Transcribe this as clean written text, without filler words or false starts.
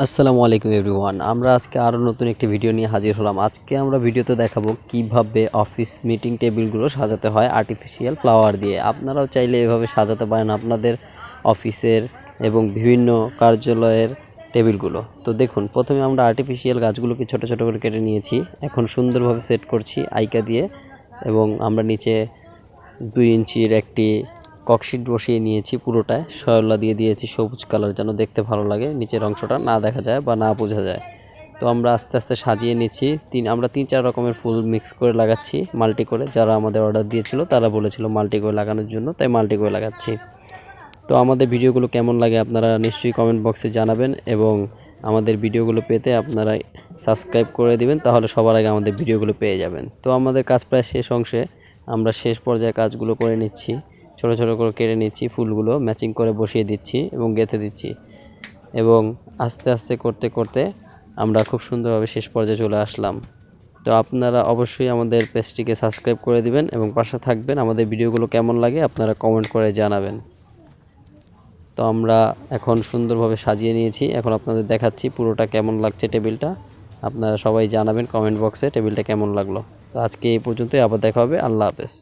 আসসালামু আলাইকুম এভরিওয়ান। আমরা আজকে আরও নতুন একটি ভিডিও নিয়ে হাজির হলাম। আজকে আমরা ভিডিওতে দেখাবো কিভাবে অফিস মিটিং টেবিলগুলো সাজাতে হয় আর্টিফিশিয়াল ফ্লাওয়ার দিয়ে। আপনারাও চাইলে এভাবে সাজাতে পারেন আপনাদের অফিসের এবং বিভিন্ন কার্যালয়ের টেবিলগুলো। তো দেখুন, প্রথমে আমরা আর্টিফিশিয়াল গাছগুলোকে ছোট ছোট করে কেটে নিয়েছি। এখন সুন্দরভাবে সেট করছি আইকা দিয়ে, এবং আমরা নিচে 2 ইঞ্চির একটি ককশিট বসিয়ে নিয়েছি। পুরোটায় সরলা দিয়ে দিয়েছি সবুজ কালার, যেন দেখতে ভালো লাগে, নিচের অংশটা না দেখা যায় বা না বোঝা যায়। তো আমরা আস্তে আস্তে সাজিয়ে নিচ্ছি। আমরা 3-4 রকমের ফুল মিক্স করে লাগাচ্ছি মাল্টি করে। যারা আমাদের অর্ডার দিয়েছিল তারা বলেছিল মাল্টি করে লাগানোর জন্য, তাই মাল্টি করে লাগাচ্ছি। তো আমাদের ভিডিওগুলো কেমন লাগে আপনারা নিশ্চয়ই কমেন্ট বক্সে জানাবেন, এবং আমাদের ভিডিওগুলো পেতে আপনারা সাবস্ক্রাইব করে দিবেন, তাহলে সবার আগে আমাদের ভিডিওগুলো পেয়ে যাবেন। তো আমাদের কাজ প্রায় শেষ অংশে, আমরা শেষ পর্যায়ে কাজগুলো করে নিচ্ছি। ছোট ছোট করে কেটে নিচ্ছি, ফুলগুলো ম্যাচিং করে বসিয়ে দিচ্ছি এবং গেঁথে দিচ্ছি, এবং আস্তে আস্তে করতে করতে আমরা খুব সুন্দরভাবে শেষ পর্যায়ে চলে আসলাম। তো আপনারা অবশ্যই আমাদের পেজটিকে সাবস্ক্রাইব করে দিবেন এবং পাশে থাকবেন। আমাদের ভিডিওগুলো কেমন লাগে আপনারা কমেন্ট করে জানাবেন। তো আমরা এখন সুন্দরভাবে সাজিয়ে নিয়েছি। এখন আপনাদের দেখাচ্ছি পুরোটা কেমন লাগছে টেবিলটা। আপনারা সবাই জানাবেন কমেন্ট বক্সে টেবিলটা কেমন লাগলো। তো আজকে এই পর্যন্তই, আবার দেখা হবে। আল্লাহ হাফেজ।